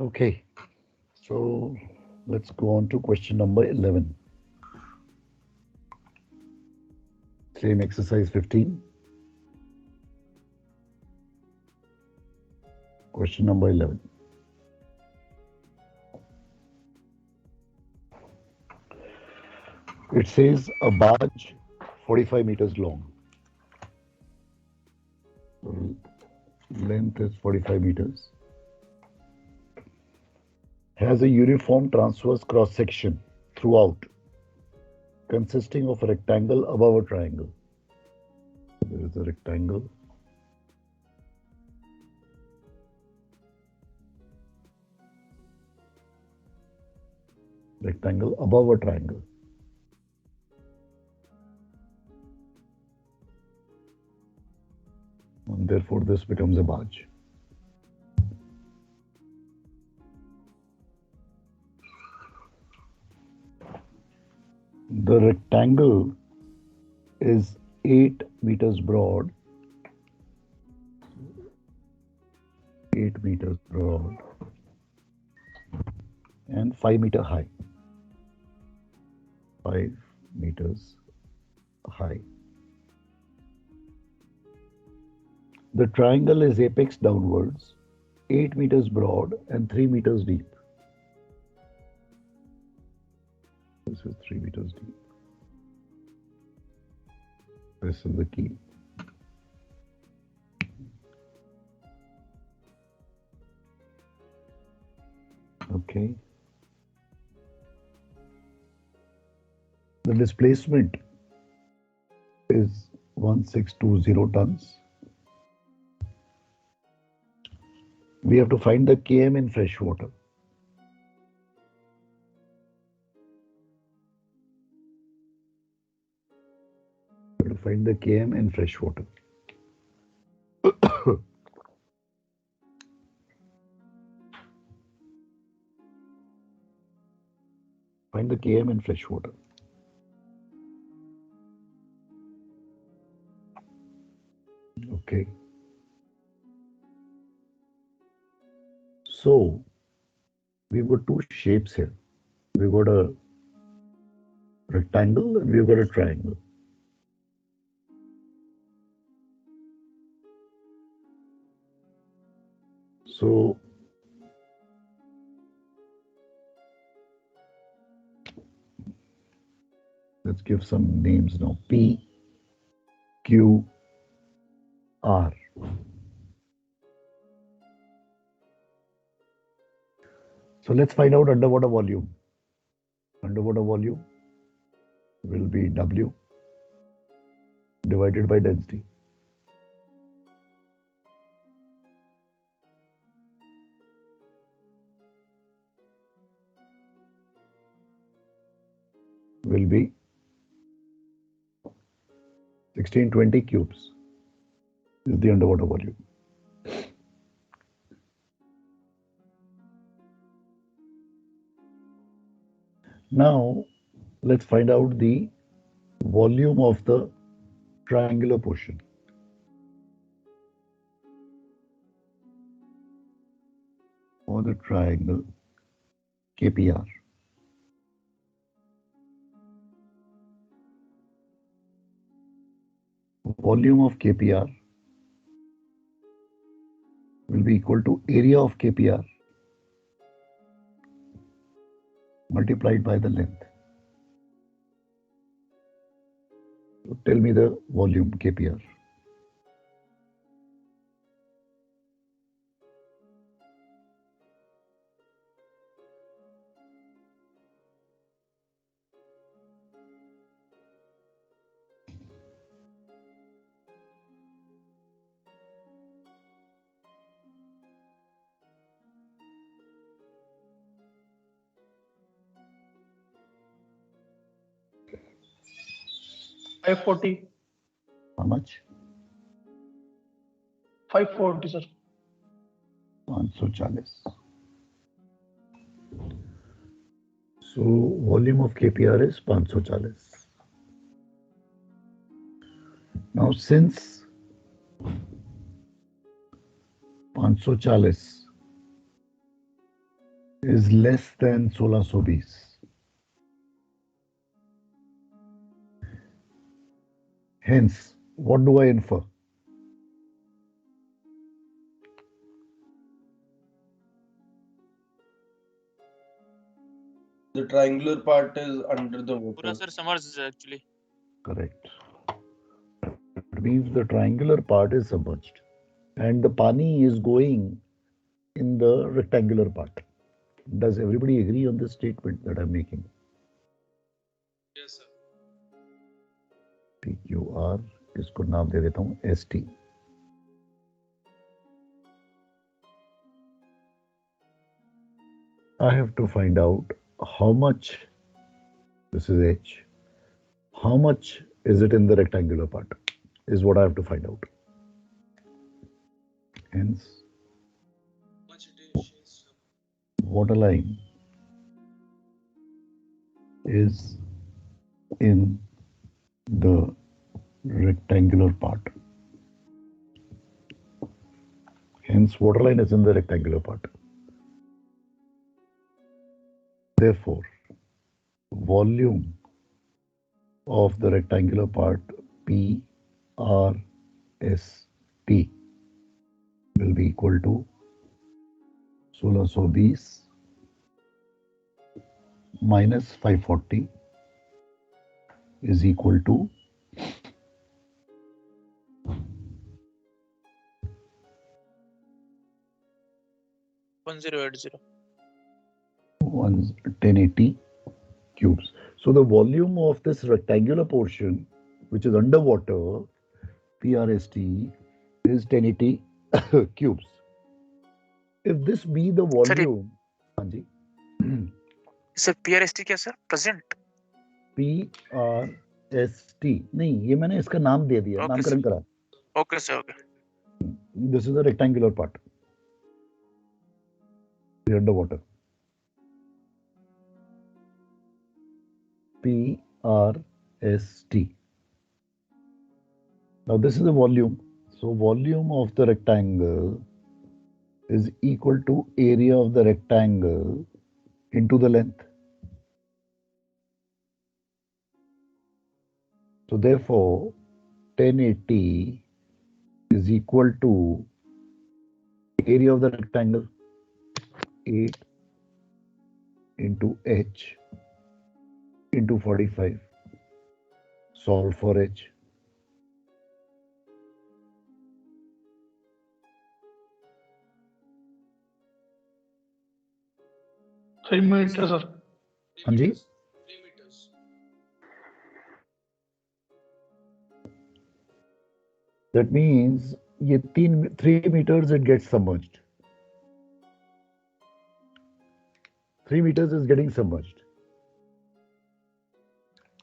Okay, so let's go on to question number 11. Same exercise 15. Question number 11. It says a barge 45 meters long. Length is 45 meters. Has a uniform transverse cross section throughout, consisting of a rectangle above a triangle. There is a rectangle. Rectangle above a triangle. And therefore, this becomes a barge. The rectangle is 8 meters broad, 8 meters broad, and 5 meter high. 5 meters high. The triangle is apex downwards, 8 meters broad, and 3 meters deep. This is 3 meters deep. This is the keel. Okay. The displacement is 1620 tons. We have to find the km in fresh water. We have to find the km in fresh water. Find the km in fresh water. Okay. So we've got two shapes here. We've got a rectangle and we've got a triangle. So let's give some names now. P, Q, R. So let's find out underwater volume. Underwater volume will be W divided by density. Will be 1620 cubes is the underwater volume. Now let's find out the volume of the triangular portion. Or the triangle KPR. Volume of KPR will be equal to area of KPR multiplied by the length. So tell me the volume KPR. $540. How much? $540, sir. 540. So volume of KPR is 540. Now since 540 is less than 1620. Hence, what do I infer? The triangular part is under the पूरा water. Sir submerged actually. Correct. It means the triangular part is submerged and the pani is going in the rectangular part. Does everybody agree on this statement that I'm making? Yes sir. PQR, इसको नाम दे देता हूँ ST. I have to find out how much, this is H, how much is it in the rectangular part is what I have to find out. Hence, waterline is in the rectangular part. Hence, waterline is in the rectangular part. Therefore, volume of the rectangular part P R S T will be equal to 1620 minus 540 is equal to 1080. 1080 cubes. So the volume of this rectangular portion, which is underwater, PRST, is 1080 cubes. If this be the Sir, volume, Hanji, sir PRST क्या sir? Present. PRST, नहीं ये मैंने इसका नाम दे दिया, Okay नामकरण sir. करा. Okay sir. Okay. This is the rectangular part, the underwater. PRST. Now this is the volume. So volume of the rectangle is equal to area of the rectangle into the length. So therefore, 1080 is equal to area of the rectangle 8 into H into 45. Solve for H. Three meters, sir. Hanji? 3 meters. That means 3 meters it gets submerged. 3 meters is getting submerged.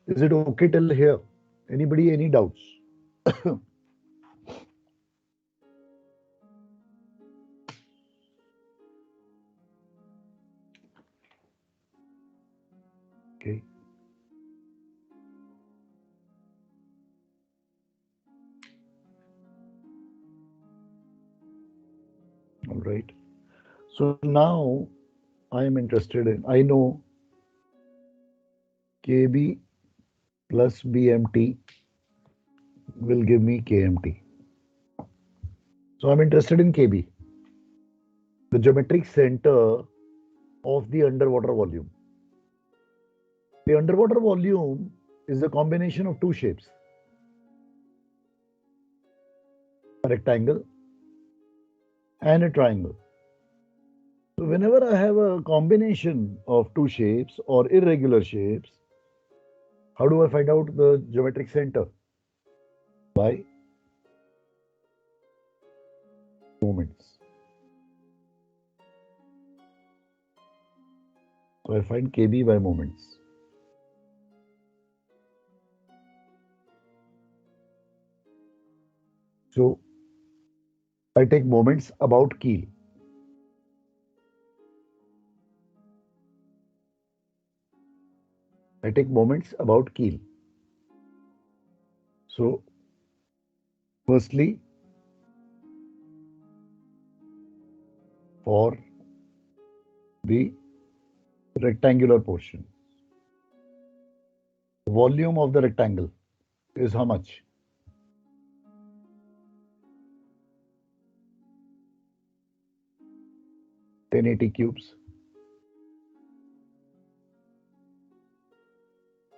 Is it okay till here? Anybody, any doubts? Okay. All right. So now I am interested in, I know KB plus BMT will give me KMT. So I'm interested in KB, the geometric center of the underwater volume. The underwater volume is a combination of two shapes, a rectangle and a triangle. So whenever I have a combination of two shapes or irregular shapes, how do I find out the geometric center? By moments. So I find KB by moments. So I take moments about keel. I take moments about keel. So firstly, for the rectangular portion. Volume of the rectangle is how much? (1080 cubes).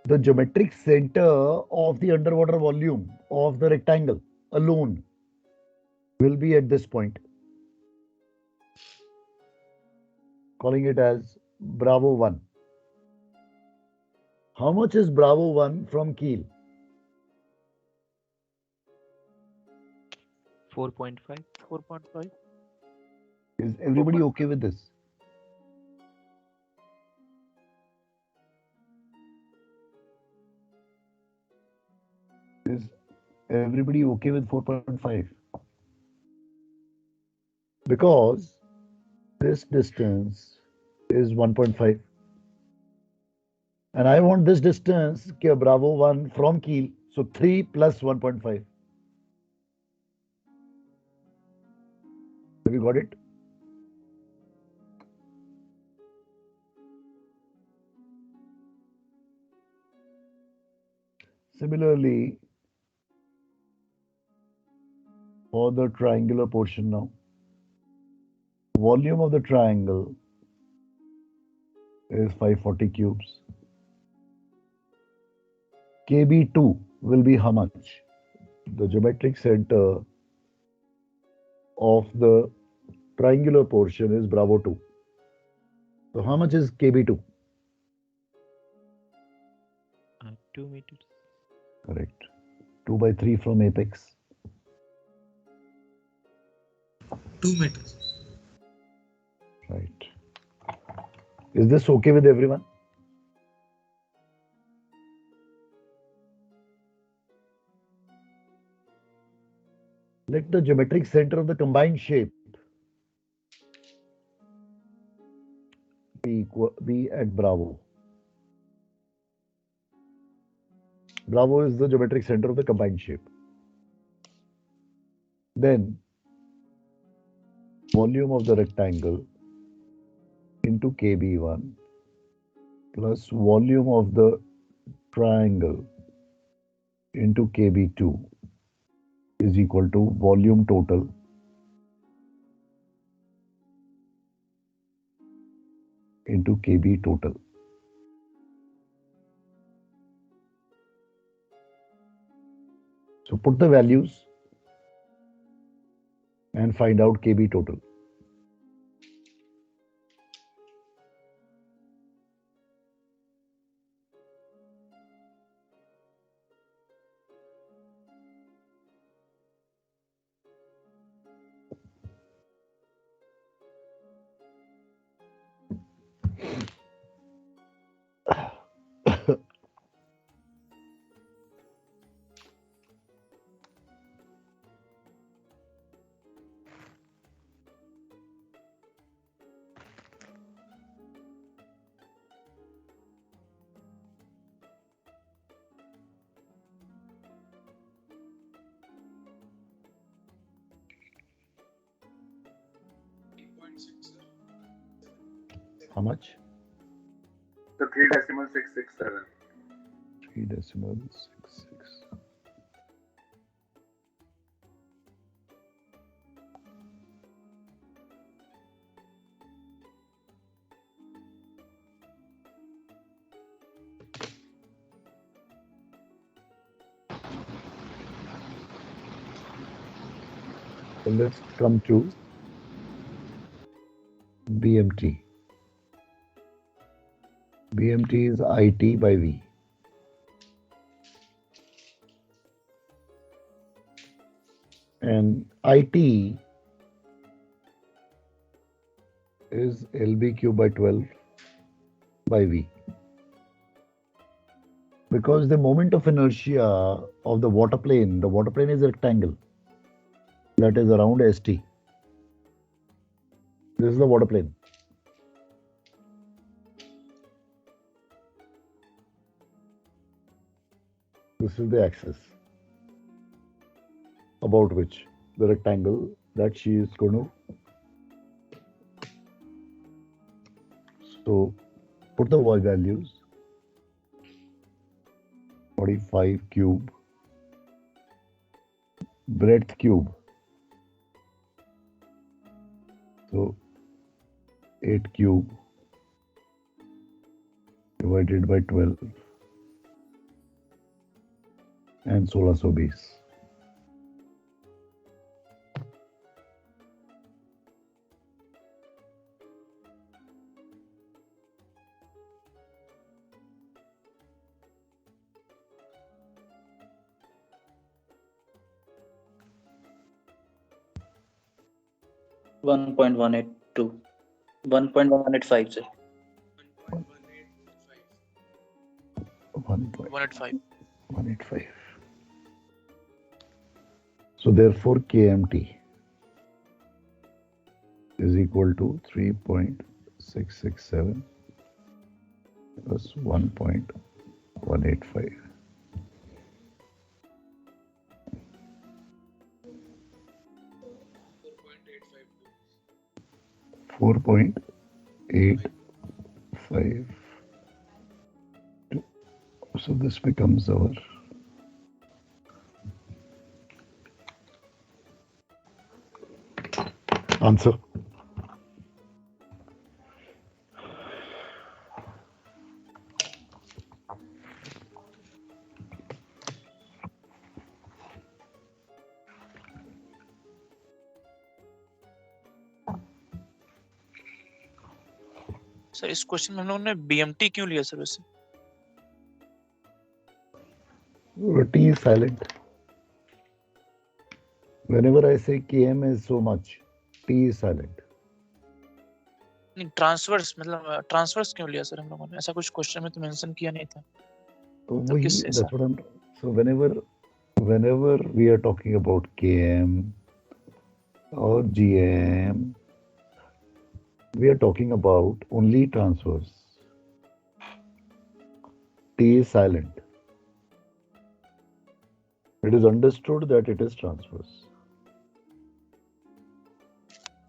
The geometric center of the underwater volume of the rectangle alone will be at this point, calling it as Bravo 1. How much is Bravo 1 from keel? 4.5. 4.5. Is everybody okay with this? Is everybody okay with 4.5? Because this distance is 1.5. And I want this distance, Bravo 1 from keel, so 3 plus 1.5. Have you got it? Similarly, for the triangular portion now, volume of the triangle is 540 cubes. KB2 will be how much? The geometric center of the triangular portion is Bravo 2. So how much is KB2? 2 meters. Correct. 2 by 3 from apex. 2 meters. Right. Is this okay with everyone? Let the geometric center of the combined shape be at Bravo. Bravo is the geometric center of the combined shape. Then volume of the rectangle into KB1 plus volume of the triangle into KB2 is equal to volume total into KB total. So put the values and find out KB total. How much? So 3.667. 3.66. So let's come to BMT. BMT is IT by V. And IT is LBQ by 12 by V. Because the moment of inertia of the waterplane is a rectangle that is around ST. This is the waterplane. This is the axis about which the rectangle that she is going to. So Put the y values. 45 cube. Breadth cube. So 8 cube divided by 12 and 1600 base. One 1.182. 1.185, sir. 185. 1.185. So therefore KMT is equal to 3.667 plus 1.185. 4.852. So this becomes our answer. Sir इस question में हम लोगों ने BMT क्यों लिया sir वैसे? T is silent. Whenever I say Km is so much, T is silent. नहीं transverse मतलब ट्रांसवर्स क्यों लिया सर हम लोगों ने? ऐसा कुछ क्वेश्चन में तो मेंशन किया नहीं था. तो तो वही, किससे that's sir? what I'm. So whenever we are talking about Km or Gm, we are talking about only transverse. T is silent. It is understood that it is transverse.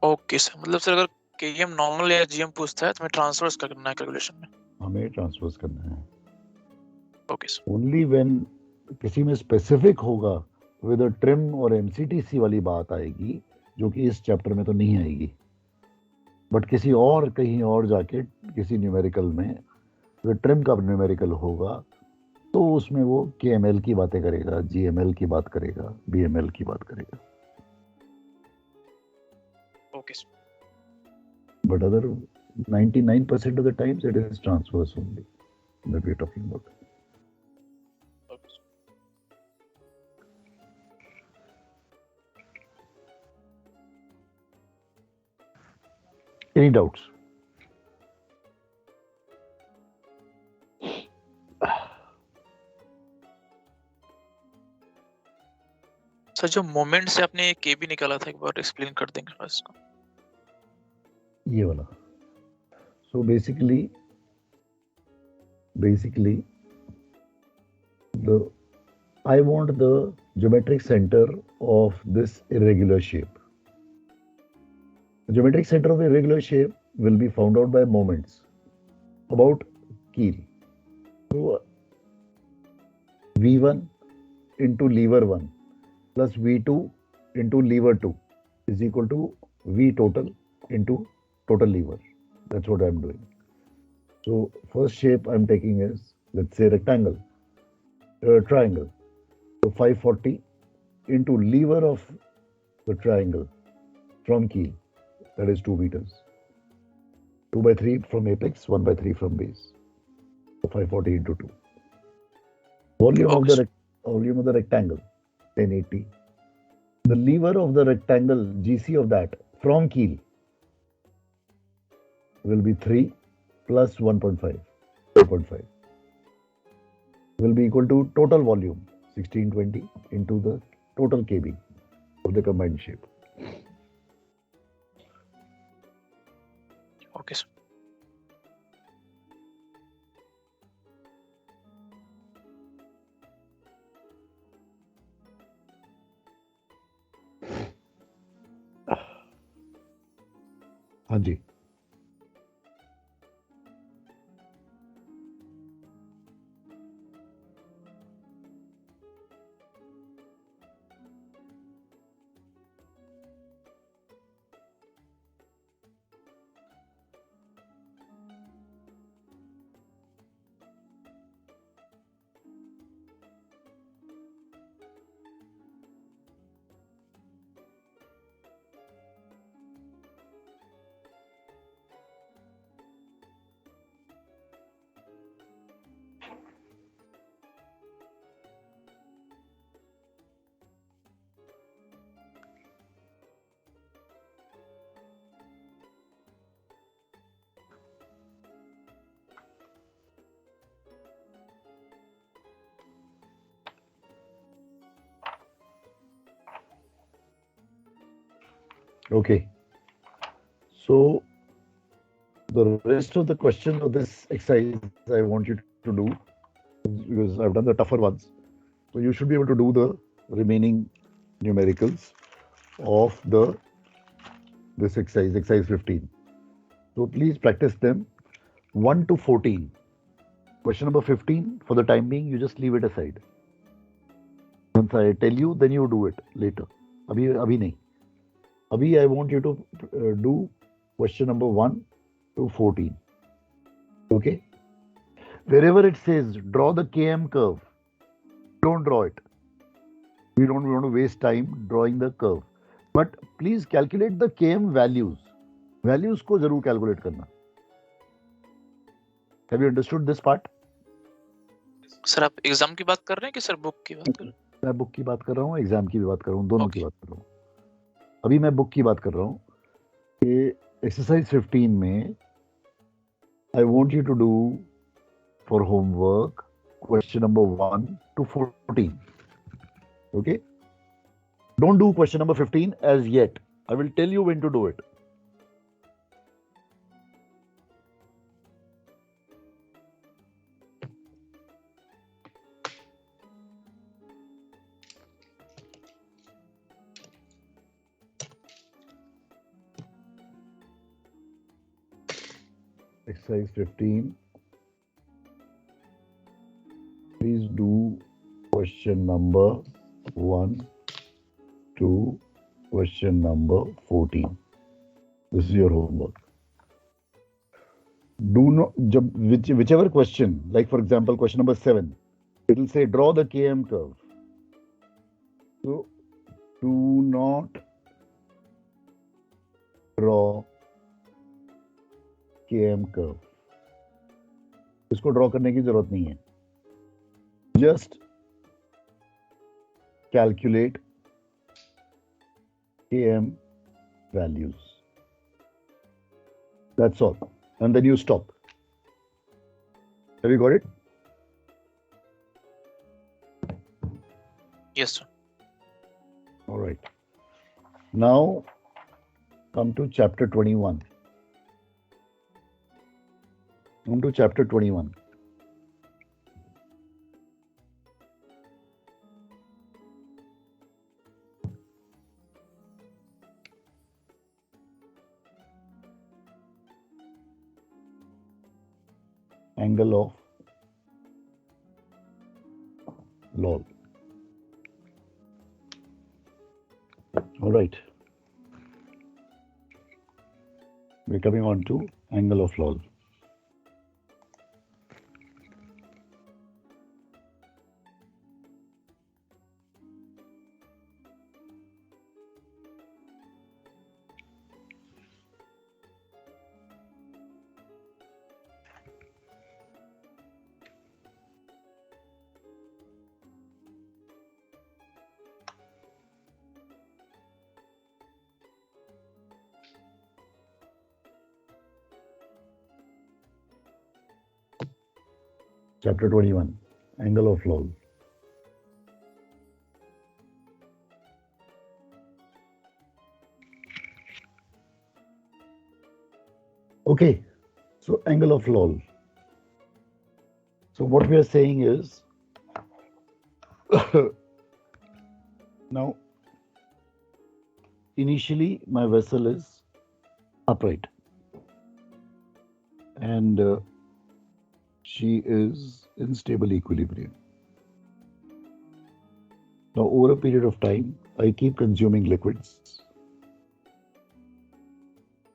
Okay sir मतलब sir अगर KM normal या GM पूछता है तो हमें transverse करना है calculation में. हमें ट्रांसवर्स करना है. Okay sir. Only when किसी में स्पेसिफिक होगा विद अ ट्रिम और MCTC वाली बात आएगी, जो कि इस चैप्टर में तो नहीं आएगी, बट किसी और कहीं और जाके किसी न्यूमेरिकल में अगर ट्रिम का न्यूमेरिकल होगा तो उसमें वो KML की बातें करेगा, GML की बात करेगा, BML की बात करेगा. Okay sir. But other 99% of the times it is transverse only that we are talking about. Okay sir. Any doubts? Sir जो मोमेंट से आपने KB निकाला था एक बार एक्सप्लेन कर देंगे थोड़ा इसको. ये वाला. So basically I want the geometric center of this irregular shape. The geometric center of irregular shape will be found out by moments about keel. So V1 into lever 1 plus V2 into lever 2 is equal to V total into total lever. That's what I'm doing. So first shape I'm taking is, let's say, rectangle, triangle. So 540 into lever of the triangle from keel, that is 2 meters. 2 by 3 from apex, 1 by 3 from base. So 540 into 2. Volume of the rectangle, 1080. The lever of the rectangle, GC of that from keel will be 3 plus 1.5, 4.5 will be equal to total volume 1620 into the total KB of the combined shape. Okay sir. हाँ जी. Okay. So the rest of the questions of this exercise I want you to do, because I've done the tougher ones. So you should be able to do the remaining numericals of this exercise 15. So please practice them 1 to 14. Question number 15, for the time being, you just leave it aside. Once I tell you, then you do it later. Abhi nahi. Abhi, I want you to do question number 1 to 14. Okay? Wherever it says draw the KM curve, don't draw it. We don't want to waste time drawing the curve. But please calculate the KM values. Values को जरूर calculate करना. Have you understood this part? Sir आप exam की बात कर रहे हैं कि सर बुक की बात कर रहे हैं? मैं बुक की बात कर रहा हूँ, एग्जाम की भी बात कर रहा हूँ, दोनों की बात कर रहा हूँ. अभी मैं बुक की बात कर रहा हूँ कि एक्सरसाइज 15 में I want you to do for homework question number 1 to 14. Okay? Don't do question number 15 as yet. I will tell you when to do it. Exercise 15. Please do question number 1 to question number 14. This is your homework. Do not, whichever question, like for example, question number 7, it will say draw the KM curve. So, do not draw KM curve. इसको draw करने की जरूरत नहीं है. Just calculate KM values. That's all. And then you stop. Have you got it? Yes, sir. All right. Now come to chapter 21. Come to chapter 21. Angle of Loll. All right. We're coming on to angle of Loll. Chapter 21, angle of Loll. Okay, so angle of Loll. So what we are saying is, now, initially my vessel is upright and she is in stable equilibrium. Now, over a period of time, I keep consuming liquids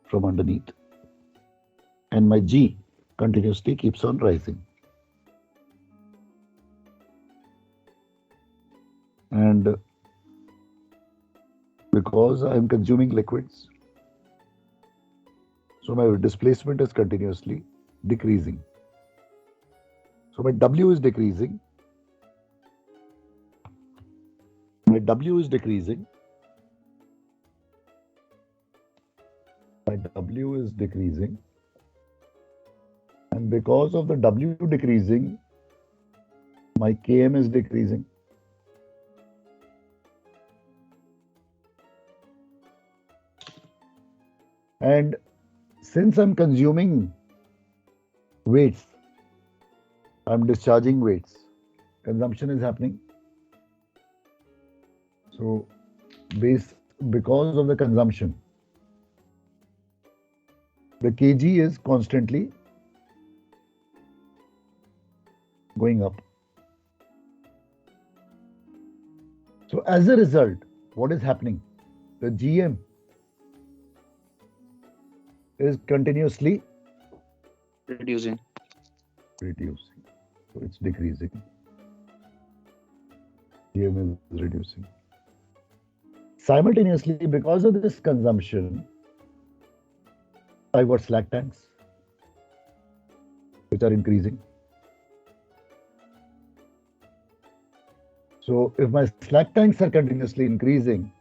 from underneath, and my G continuously keeps on rising. And because I am consuming liquids, so my displacement is continuously decreasing. So my W is decreasing. My W is decreasing. My W is decreasing. And because of the W decreasing, my Km is decreasing. And since I'm consuming weights, I'm discharging weights, consumption is happening. So because of the consumption, the kg is constantly going up. So as a result, what is happening? The GM is continuously Reducing. reducing. So it's decreasing. GM is reducing. Simultaneously, because of this consumption, I've got slack tanks, which are increasing. So if my slack tanks are continuously increasing,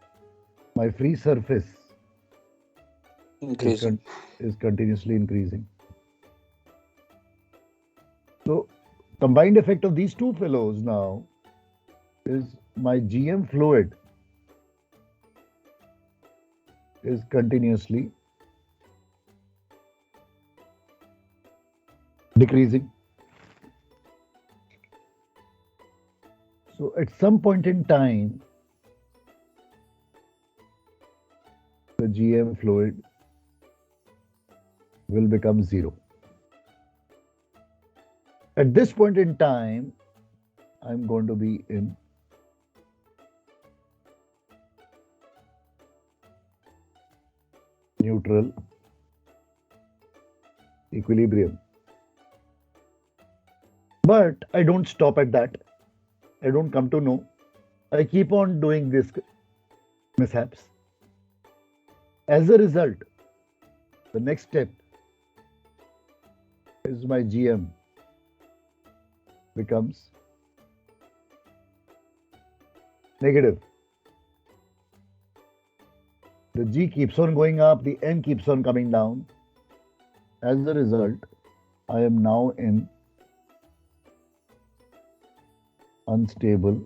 my free surface Increasing. is continuously increasing. So combined effect of these two fellows now is my GM fluid is continuously decreasing. So at some point in time, the GM fluid will become zero. At this point in time, I'm going to be in neutral equilibrium. But I don't stop at that. I don't come to know. I keep on doing this mishaps. As a result, the next step is my GM becomes negative. The G keeps on going up, the M keeps on coming down. As a result, I am now in unstable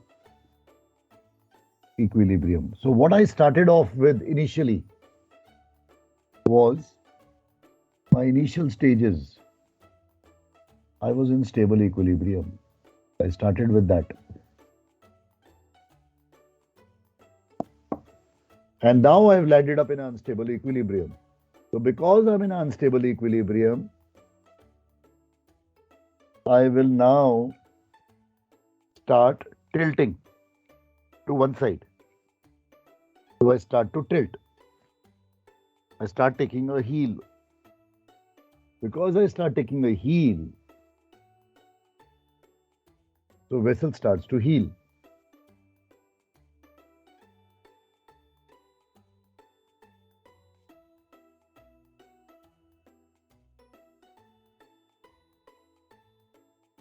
equilibrium. So what I started off with initially was my initial stages. I was in stable equilibrium. I started with that. And now I've landed up in unstable equilibrium. So because I'm in unstable equilibrium, I will now start tilting to one side. So I start to tilt. I start taking a heel. Because I start taking a heel, so vessel starts to heel.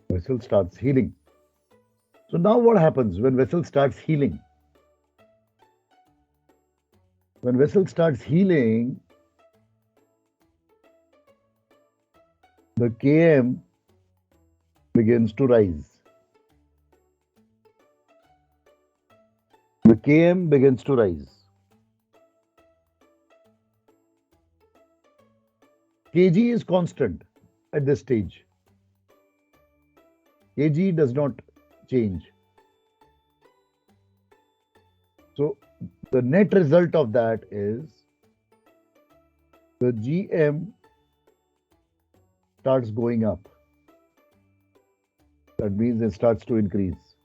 Vessel starts healing. So now what happens when vessel starts healing? When vessel starts healing, the Km begins to rise. The Km begins to rise. Kg is constant at this stage. Kg does not change. So the net result of that is the Gm starts going up. That means it starts to increase.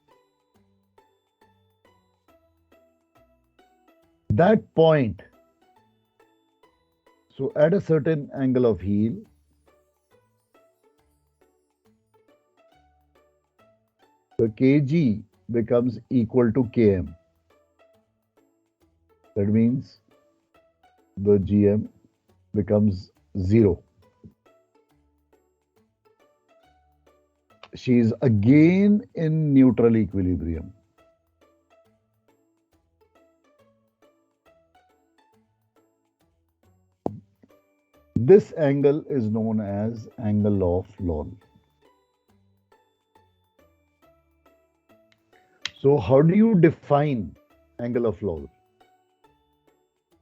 That point, so at a certain angle of heel, the Kg becomes equal to Km. That means the Gm becomes zero. She is again in neutral equilibrium. This angle is known as angle of Loll. So how do you define angle of Loll?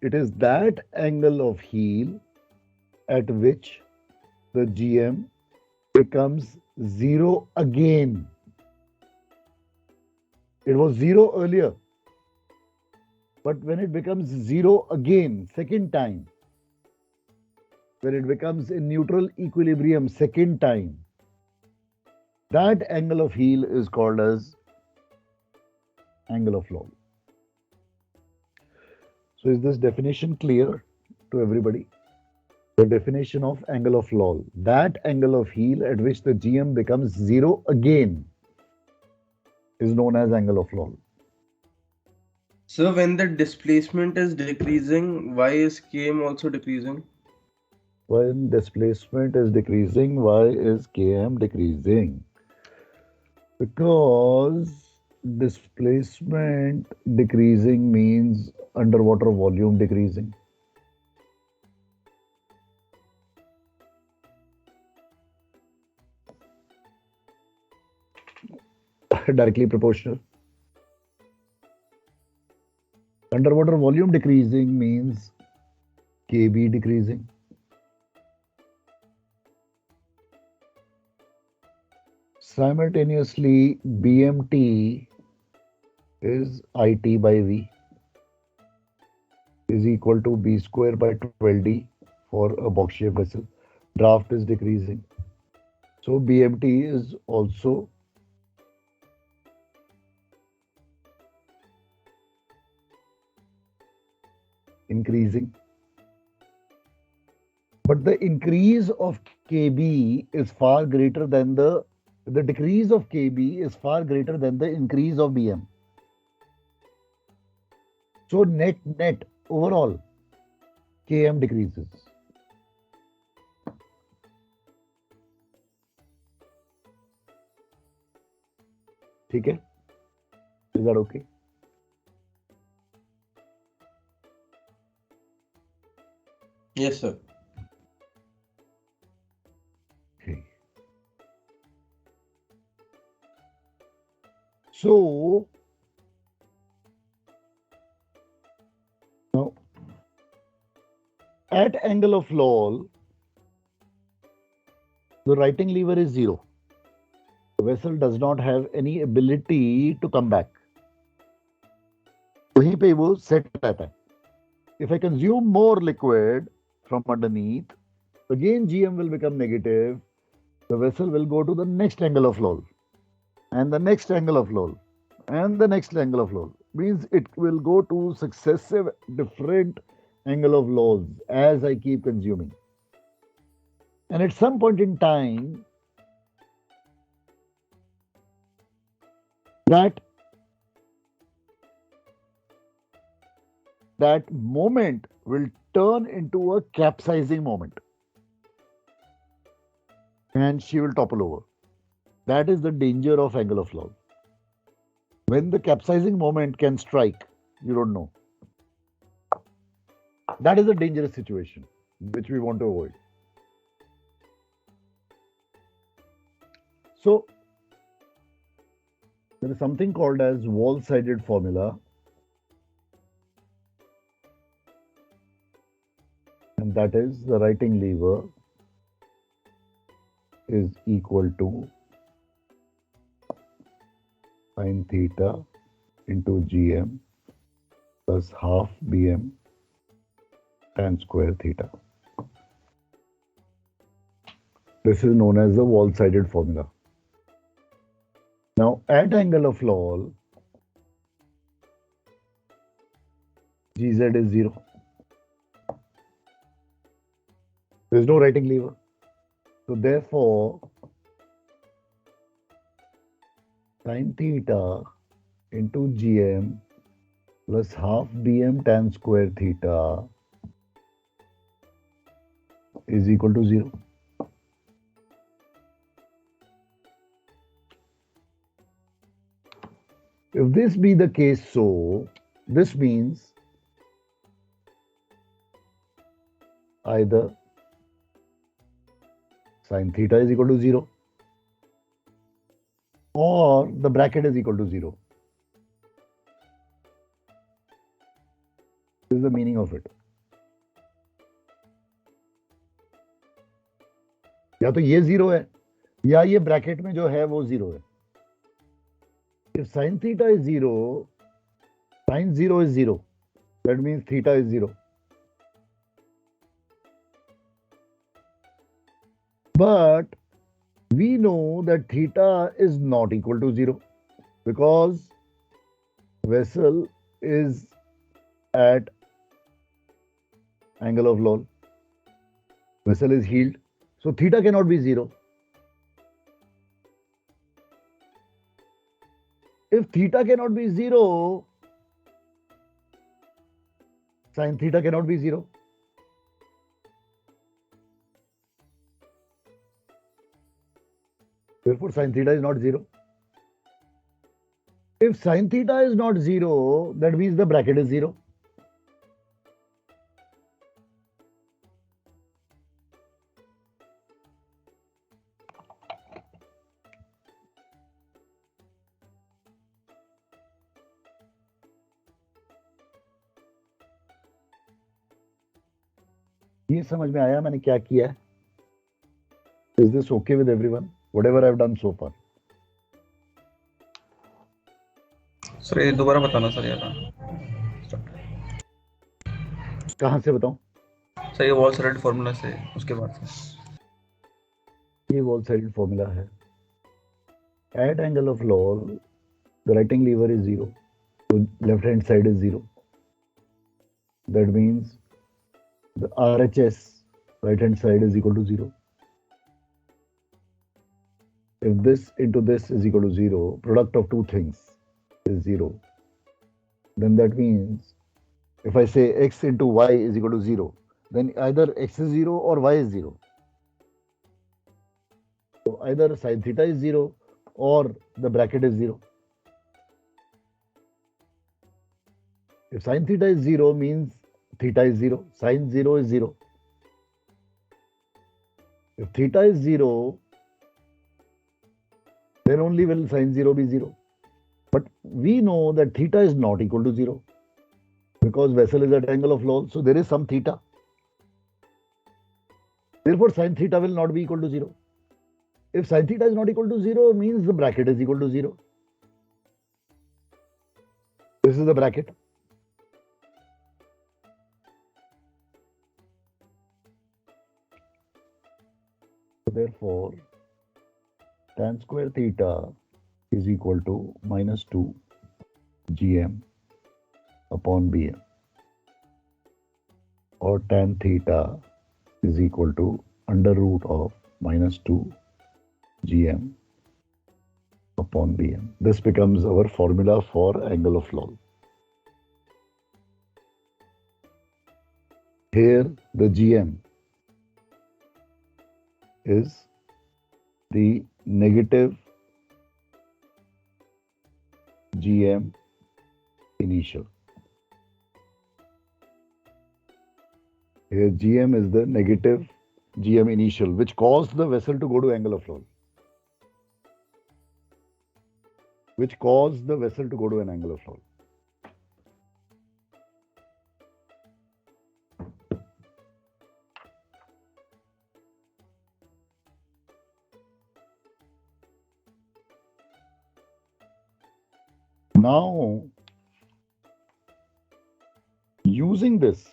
It is that angle of heel at which the GM becomes 0 again. It was 0 earlier, but when it becomes 0 again, second time, when it becomes in neutral equilibrium second time, that angle of heel is called as angle of Loll. So is this definition clear to everybody? The definition of angle of Loll, that angle of heel at which the GM becomes 0 again, is known as angle of Loll. So when the displacement is decreasing, why is Km also decreasing? When displacement is decreasing, why is Km decreasing? Because displacement decreasing means underwater volume decreasing. Directly proportional. Underwater volume decreasing means Kb decreasing. Simultaneously, BMT is IT by V is equal to B square by 12D for a box shaped vessel. Draft is decreasing. So BMT is also increasing. But the increase of Kb is far greater than the decrease of Kb is far greater than the increase of Bm. So net overall Km decreases. ठीक है? Is that okay? Yes, sir. Okay. So now at angle of Loll, the righting lever is 0. The vessel does not have any ability to come back. वहीं पे वो set रहता है. If I consume more liquid from underneath, again GM will become negative. The vessel will go to the next angle of Loll, and the next angle of Loll, and the next angle of Loll. Means it will go to successive different angle of Lolls as I keep consuming. And at some point in time, that moment will turn into a capsizing moment. And she will topple over. That is the danger of angle of Loll. When the capsizing moment can strike, you don't know. That is a dangerous situation, which we want to avoid. So, there is something called as wall-sided formula. And that is the righting lever is equal to sin theta into GM plus half BM tan square theta. This is known as the wall-sided formula. Now, at angle of Loll, GZ is 0. There is no righting lever. So therefore, sin theta into GM plus half BM tan square theta is equal to 0. If this be the case, so this means either sin theta is equal to 0 or the bracket is equal to 0. This is the meaning of it. या तो ये 0 है या ये bracket में जो है वो 0 है. If sin theta is 0, sin 0 is 0. That means theta is 0. But we know that theta is not equal to 0 because vessel is at angle of Loll. Vessel is heeled. So theta cannot be 0. If theta cannot be 0, sin theta cannot be 0. Therefore, sin theta is not 0. If sin theta is not 0, that means the bracket is 0. ये समझ में आया मैंने क्या किया है? Is this okay with everyone? Whatever I've done so far. Sir ये दोबारा बताना सर यार. कहाँ से बताऊं? सर ये वॉल साइड फॉर्मूला से उसके बाद से. ये वॉल साइड फॉर्मूला है. At angle of Loll, the right hand lever is 0. So left hand side is 0. That means the RHS right hand side is equal to 0. If this into this is equal to 0, product of two things is 0. Then that means if I say x into y is equal to 0, then either x is 0 or y is 0. So either sin theta is 0 or the bracket is 0. If sin theta is 0 means theta is 0. Sin 0 is 0. If theta is 0, then only will sin 0 be 0. But we know that theta is not equal to 0 because vessel is at angle of Loll. So there is some theta. Therefore, sin theta will not be equal to 0. If sin theta is not equal to 0, means the bracket is equal to 0. This is the bracket. Therefore, tan square theta is equal to minus 2 gm upon bm, or tan theta is equal to under root of minus 2 gm upon bm. This becomes our formula for angle of Loll. Here the gm is the negative gm initial. Here gm is the negative gm initial, which caused the vessel to go to angle of Loll. Which caused the vessel to go to an angle of Loll. Now, using this,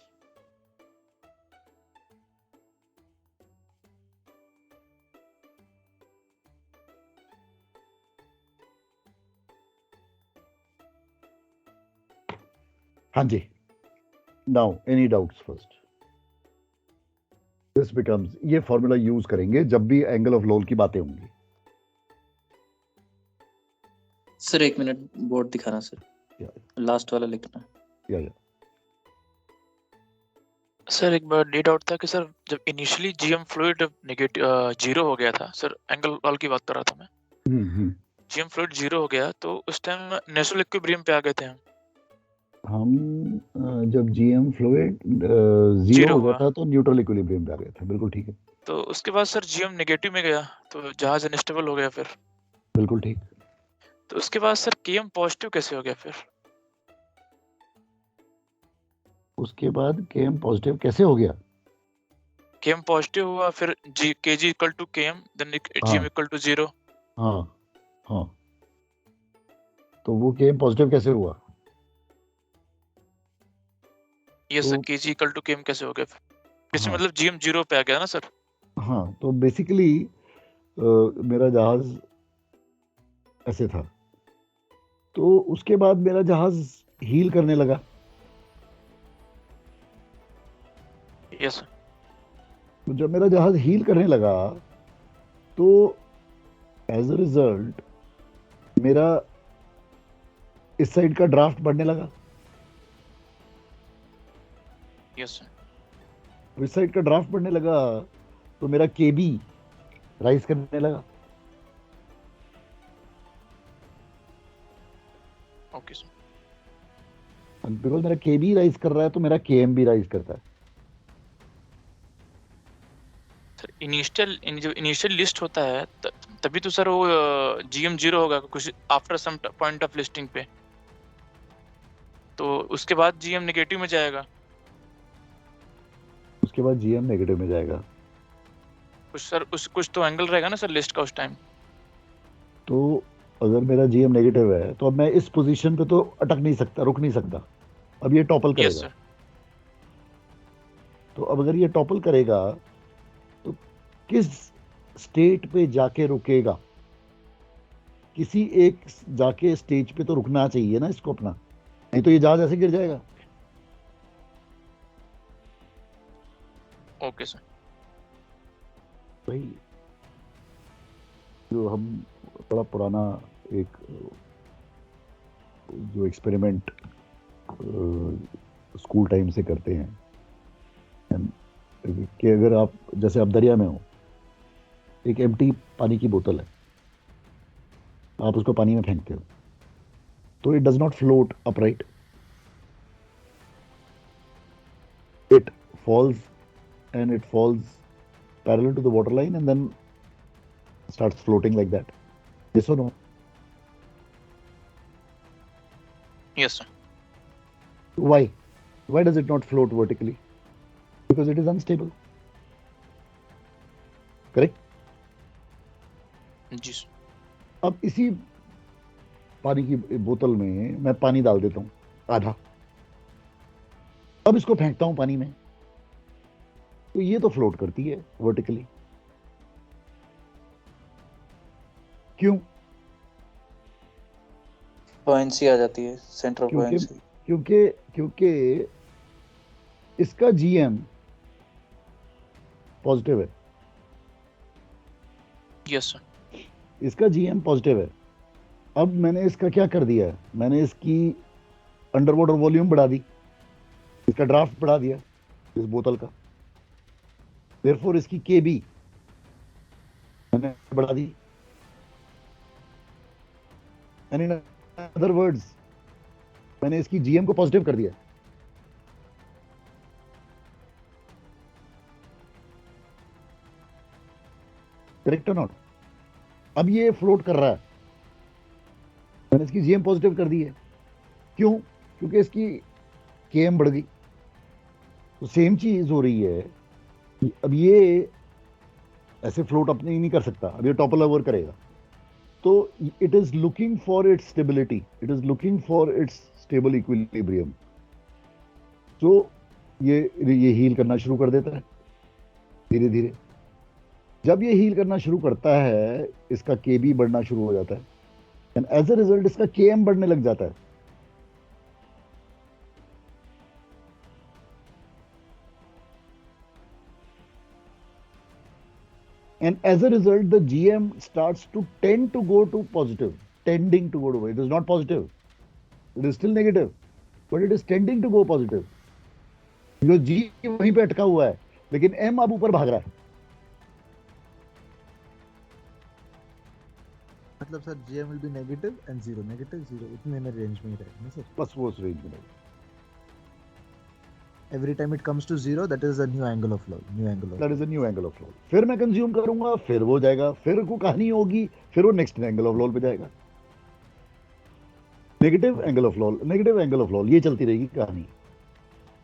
हाँ जी. Now, any doubts first? This becomes, ये formula use करेंगे जब भी angle of लोल की बातें होंगी. Sir 1 minute board दिखाना sir. Last वाला लिखना. या सर एक बार ये डाउट था कि सर जब इनिशियली जीएम फ्लूइड नेगेटिव 0 हो गया था सर, एंगल वाल की बात कर रहा था मैं. जीएम फ्लूइड 0 हो गया तो उस टाइम नेचुरल इक्विलिब्रियम पे आ गए थे हम जब जीएम फ्लूइड 0 हो गया था तो न्यूट्रल इक्विलिब्रियम पे आ गए थे. बिल्कुल ठीक है. तो उसके बाद सर जीएम नेगेटिव में गया तो जहाज अनस्टेबल हो गया फिर. बिल्कुल ठीक. तो उसके बाद सर केएम पॉजिटिव कैसे हो गया फिर? उसके बाद केएम पॉजिटिव कैसे हो गया? km पॉजिटिव हुआ, फिर kg equal to km, then gm equal to 0। हाँ हाँ, तो वो केम पॉजिटिव कैसे हुआ? यस सर, तो kg इक्वल टू km कैसे हो गया? इसमें हाँ मतलब gm 0 पे आ गया ना सर? हाँ, तो बेसिकली मेरा जहाज ऐसे था, तो उसके बाद मेरा जहाज हील करने लगा। Yes sir. तो जब मेरा जहाज हील करने लगा तो एज अ रिजल्ट मेरा इस साइड का ड्राफ्ट बढ़ने लगा, यस सर। इस साइड का ड्राफ्ट बढ़ने लगा, तो मेरा केबी राइज करने लगा। Okay sir. बिकॉज मेरा केबी राइज कर रहा है तो मेरा केएम भी राइज करता है। सर जो इनिशियल लिस्ट होता है तभी तो सर वो जीएम 0 होगा कुछ after some point of listing पे, तो उसके बाद जीएम नेगेटिव में जाएगा। उसके बाद जीएम नेगेटिव में जाएगा। कुछ सर कुछ तो एंगल रहेगा ना सर लिस्ट का उस टाइम। तो अगर मेरा जीएम नेगेटिव है तो अब मैं इस पोजीशन पे तो अटक नहीं सकता, रुक नहीं सकता। अब ये टॉपल यस करेगा। सर। तो अब अगर ये टॉपल करेगा तो किस स्टेट पे जाके रुकेगा? किसी एक जाके स्टेज पे तो रुकना चाहिए ना इसको अपना, नहीं तो ये जहाज ऐसे गिर जाएगा। Okay sir. भाई जो हम बड़ा पुराना एक जो एक्सपेरिमेंट स्कूल टाइम से करते हैं कि अगर आप जैसे आप दरिया में हो, एक एम्प्टी पानी की बोतल है, आप उसको पानी में फेंकते हो तो it does not float upright, it falls and it falls parallel to the water line and then starts floating like that. Yes or no? Yes sir. Why? Why does it not float vertically? Because it is unstable. Correct? जी sir. अब इसी पानी की बोतल में मैं पानी डाल देता हूँ आधा, अब इसको फेंकता हूँ पानी में, तो ये तो फ्लोट करती है वर्टिकली। क्यों? पॉइंट्स आ जाती है, सेंटर क्योंकि पॉइंट्स। क्योंकि क्योंकि इसका जीएम पॉजिटिव है, यस सर। इसका जीएम पॉजिटिव है। अब मैंने इसका क्या कर दिया है, मैंने इसकी अंडर वाटर वॉल्यूम बढ़ा दी, इसका ड्राफ्ट बढ़ा दिया इस बोतल का, देयरफॉर इसकी केबी मैंने बढ़ा दी। एंड इन अदर वर्ड्स मैंने इसकी जीएम को पॉजिटिव कर दिया। करेक्ट और नॉट? अब ये फ्लोट कर रहा है, मैंने इसकी जीएम पॉजिटिव कर दी है। क्यों? क्योंकि इसकी केएम बढ़ गई। तो सेम चीज हो रही है। अब ये ऐसे फ्लोट अपने ही नहीं कर सकता, अब ये टॉपल ओवर करेगा, तो it is looking for its stability, it is looking for its stable equilibrium. तो ये हील करना शुरू कर देता है धीरे धीरे। जब ये हील करना शुरू करता है, इसका केबी बढ़ना शुरू हो जाता है एंड एज अ रिजल्ट इसका केएम बढ़ने लग जाता है। And as a result, the GM starts to tend to go to positive, tending to go to. It is not positive. It is still negative, but it is tending to go positive. जो G वहीं पे अटका हुआ है, लेकिन M अब ऊपर भाग रहा है। मतलब sir GM will be negative and zero, negative zero, इतने में रेंज में ही रहेगा ना सर? बस वो उस रेंज में रहेगा। Every time it comes to zero, that is a new angle of Loll, new angle of. That is a new angle of Loll. फिर मैं कंज्यूम करूंगा, फिर वो जाएगा, फिर को कहानी होगी, फिर वो नेक्स्ट एंगल ऑफ Loll पे जाएगा। Negative angle of Loll, negative angle of Loll, ये चलती रहेगी कहानी।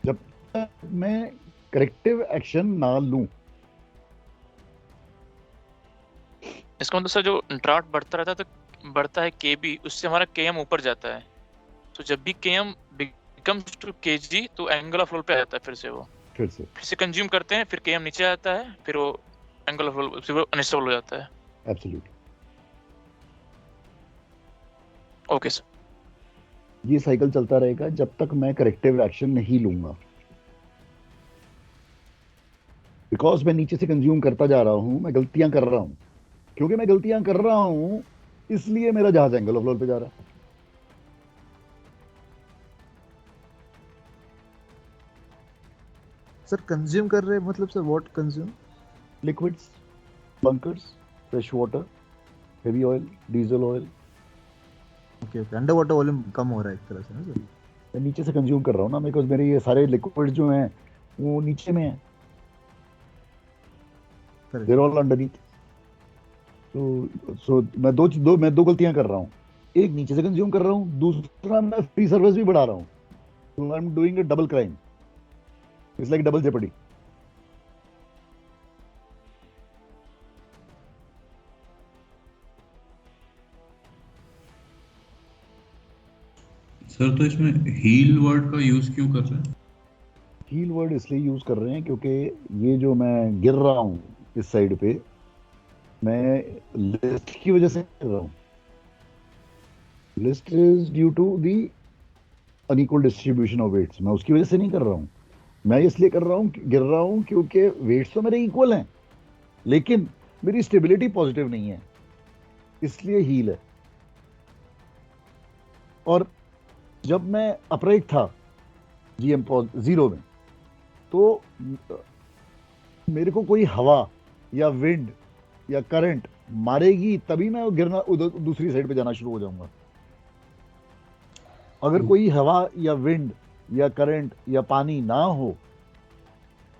जब तक मैं करेक्टिव एक्शन ना लूं, इसका मतलब सर जो ड्राफ्ट बढ़ता रहता है तो बढ़ता है kb, उससे हमारा km ऊपर जाता है, तो जब भी km becomes to kg तो एंगल ऑफ रोल पे आ जाता है फिर से कंज्यूम करते हैं, फिर km नीचे आता है, फिर वो एंगल ऑफ रोल फिर वो अनस्टेबल हो जाता है। एब्सोल्युटली। Okay sir. ये साइकिल चलता रहेगा जब तक मैं करेक्टिव एक्शन नहीं लूंगा, बिकॉज मैं नीचे से कंज्यूम करता जा रहा हूं, मैं गलतियां कर रहा हूं, क्योंकि मैं गलतियां कर रहा हूं इसलिए मेरा जहाज एंगल ऑफ रोल पे जा रहा है। सर कंज्यूम कर रहे हैं मतलब sir what consume? Liquids, bunkers, fresh water, heavy oil, diesel oil. Okay okay, under water volume कम हो रहा है एक तरह से ना सर? मैं नीचे से कंज्यूम कर रहा हूँ ना, बिकॉज मेरे ये सारे लिक्विड जो हैं वो नीचे में हैं, देयर ऑल अंडरनीथ। सो मैं दो गलतियां कर रहा हूँ, एक नीचे से कंज्यूम कर रहा हूँ, दूसरा मैं फ्री सर्विस भी बढ़ा रहा हूँ, so I'm doing a double crime. It's like double jeopardy. Sir तो इसमें हील वर्ड का यूज क्यों कर रहे हैं? हील वर्ड इसलिए यूज कर रहे हैं क्योंकि ये जो मैं गिर रहा हूँ इस साइड पे, मैं लिस्ट की वजह से गिर रहा हूँ। List is due to the unequal distribution of weights, मैं उसकी वजह से नहीं कर रहा हूँ, मैं इसलिए कर रहा हूँ, गिर रहा हूँ क्योंकि वेट्स तो मेरे इक्वल हैं लेकिन मेरी स्टेबिलिटी पॉजिटिव नहीं है, इसलिए हील है। और जब मैं अपराइट था जीएम जीरो में, तो मेरे को कोई हवा या विंड या करंट मारेगी तभी मैं गिरना उधर दूसरी साइड पे जाना शुरू हो जाऊंगा। अगर कोई हवा या विंड या करंट या पानी ना हो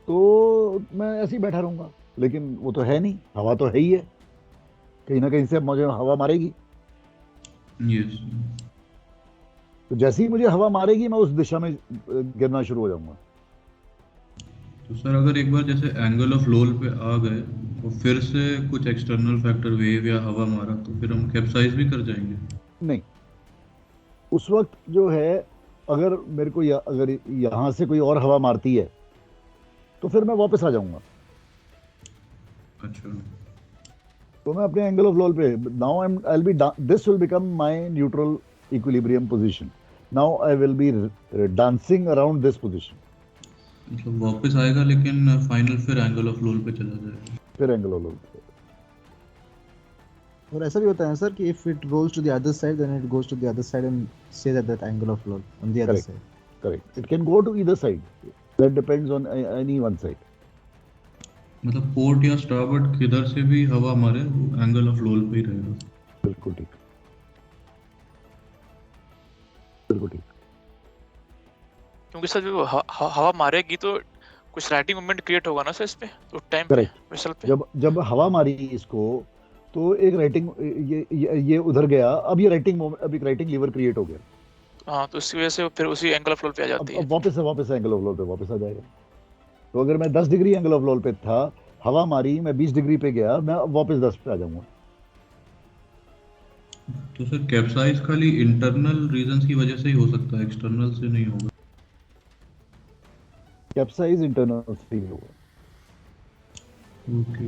तो मैं ऐसे ही बैठा रहूंगा, लेकिन वो तो है नहीं, हवा तो है ही है, कहीं ना कहीं से मुझे हवा मारेगी। यस। तो जैसे ही मुझे हवा मारेगी मैं उस दिशा में गिरना शुरू हो जाऊंगा। तो सर अगर एक बार जैसे एंगल ऑफ लोल पे आ गए और फिर से कुछ एक्सटर्नल फैक्टर वेव या हवा मारा तो फिर हम कैप्साइज भी कर जाएंगे? नहीं, उस वक्त जो है अगर मेरे को अगर यहाँ से कोई और हवा मारती है तो फिर मैं वापस आ जाऊंगा। अच्छा। तो मैं अपने एंगल ऑफ लोल पे now I will be this will become my neutral equilibrium position, now I will be dancing around this position. मतलब वापस आएगा लेकिन फाइनल फिर एंगल ऑफ लोल पे चला जाएगा। फिर एंगल ऑफ लोल पे। और ऐसा भी होता है सर कि if it goes to the other side then it goes to the other side and stays at that angle of load on the other side. Correct. It can go to either side. That depends on any one side. मतलब port या starboard किधर से भी हवा मारे वो angle of लोल पे ही रहेगा। बिल्कुल ठीक, बिल्कुल ठीक। क्योंकि सर जो हवा मारेगी तो कुछ राइटिंग मोमेंट क्रिएट होगा ना सर इस पे उस टाइम पे वेसल पे। जब हवा मारी इसको तो एक राइटिंग ये उधर गया, अब ये राइटिंग मोमेंट, अब एक राइटिंग लीवर क्रिएट हो गया। हाँ, तो इसकी वजह से फिर उसी एंगल ऑफ लोल पे आ जाती है। अब वापस एंगल ऑफ लोल पे वापस आ जाएगा। तो अगर मैं 10 डिग्री एंगल ऑफ लोल पे था, हवा मारी, मैं 20 डिग्री पे गया, मैं वापस 10 पे आ जाऊंगा। तो सर कैप्साइज खाली इंटरनल रीजंस की वजह से ही हो सकता है, एक्सटर्नल से नहीं होगा? कैप्साइज इंटरनल से ही होगा। ओके।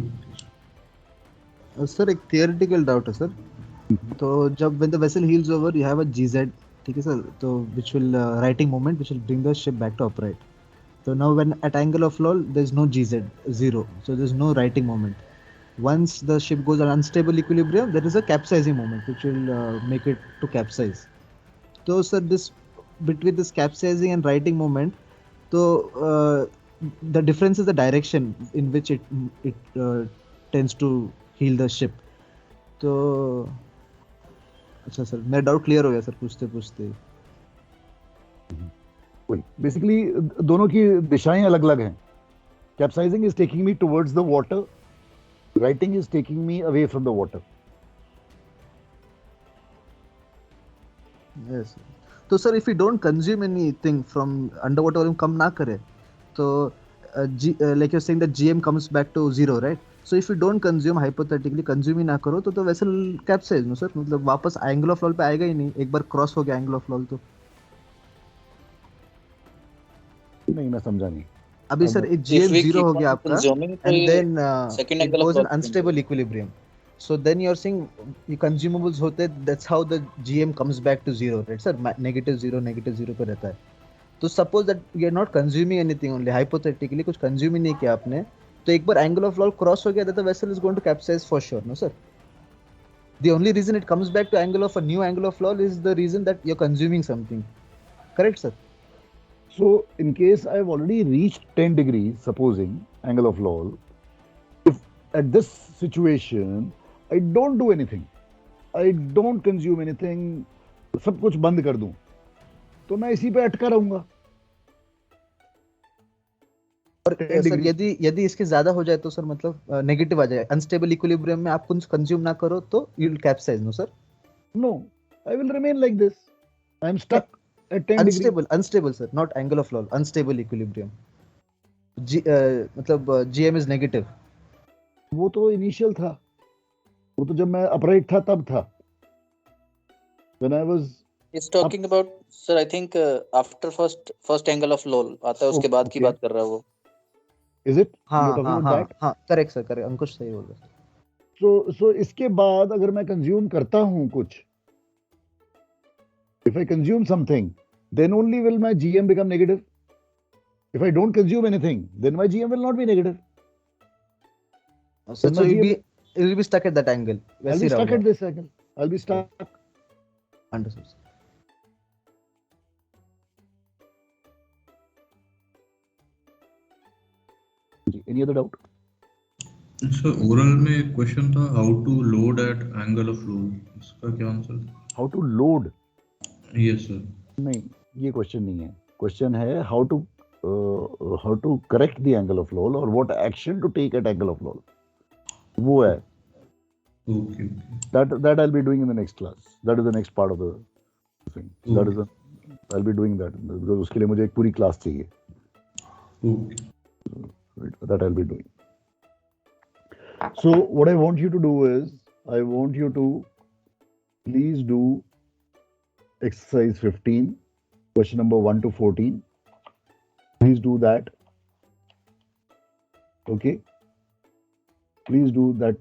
सर एक थियोरेटिकल डाउट है सर। तो जब when the vessel heels over you have a GZ, ठीक है सर, तो which will righting moment which will bring the ship back to upright. So now when at angle of loll there is no GZ, zero, so there is no righting moment. Once the ship goes on unstable equilibrium there is a capsizing moment which will make it to capsize. So sir this between this capsizing and righting moment, so the difference is the direction in which it tends to heal the ship. तो अच्छा sir, मेरा doubt clear हो गया sir पूछते पूछते। Basically दोनों की दिशाएं अलग अलग हैं। Capsizing is taking me towards the water, righting is taking me away from the water. Yes. तो sir if you don't consume anything from under water volume कम ना करे तो like you're saying that GM comes back to zero, right? So if you don't consume, hypothetically consume ही ना करो तो vessel capsize no sir, मतलब वापस angle of roll पे आएगा ही नहीं, एक बार क्रॉस हो गया angle of roll तो। नहीं, मैं समझा नहीं। अभी सर एक GM 0 हो गया आपका, and then second it angle of goes in roll unstable equilibrium. So then you're saying ये consumables होते, that's how the GM comes back to 0, right sir? -0 पे रहता है। तो suppose that you're not consuming anything, only hypothetically कुछ consume ही नहीं किया आपने, तो एक बार angle of roll cross हो गया, that the vessel is going to capsize for sure, no sir? The only reason it comes back to angle of a new angle of roll is the reason that you're consuming something, correct sir? So in case I've already reached 10 degrees, supposing angle of Loll, if at this situation I don't do anything, I don't consume anything, सब कुछ बंद कर दूं, तो मैं इसी पे अटका रहूंगा। और सर यदि इसके ज्यादा हो जाए तो सर मतलब नेगेटिव आ जाए, अनस्टेबल इक्विलिब्रियम में आप कुछ कंज्यूम ना करो तो you will capsize, no sir? No, I will remain like this, I am stuck at 10 unstable sir, not angle of roll, unstable equilibrium. मतलब GM is negative. वो तो इनिशियल था, वो तो जब मैं अपराइट था तब था, when I was He's talking about sir, I think after first angle of Loll आता है, उसके बाद की बात कर रहा है वो। Is it? हाँ, correct sir, correct, अंकुश सही बोल रहा है। So इसके बाद अगर मैं कंज्यूम करता हूँ कुछ, if I consume something, then only will my GM become negative. If I don't consume anything, then my GM will not be negative. So it will be stuck at that angle. I'll be stuck at this angle. I'll be stuck. Understood. Any other doubt? Sir oral में एक question था, how to load at angle of roll, इसका क्या answer था? How to load? Yes sir. नहीं, ये question नहीं है। क्वेश्चन है how to correct the angle of roll और what action to take at angle of roll, वो है। Okay, that I'll be doing in the next class. That is the next part of the thing. That is I'll be doing that because उसके लिए मुझे एक पूरी class चाहिए। That I'll be doing. So what I want you to do is, I want you to please do exercise 15, question number 1 to 14. Please do that. Okay. Please do that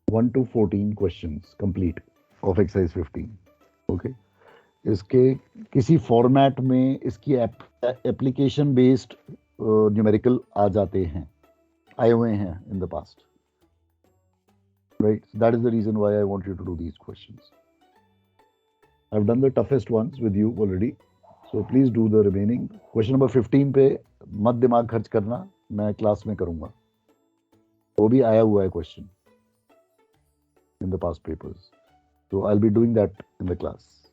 1 to 14 questions complete of exercise 15. Okay. इसके किसी format में इसकी application based numerical आ जाते हैं, आए हुए हैं in the past. Right. So that is the reason why I want you to do these questions. I've done the toughest ones with you already. So please do the remaining. Question number 15 पे मत दिमाग खर्च करना, मैं class में करूंगा। वो भी आया हुआ है question in the past papers. So I'll be doing that in the class.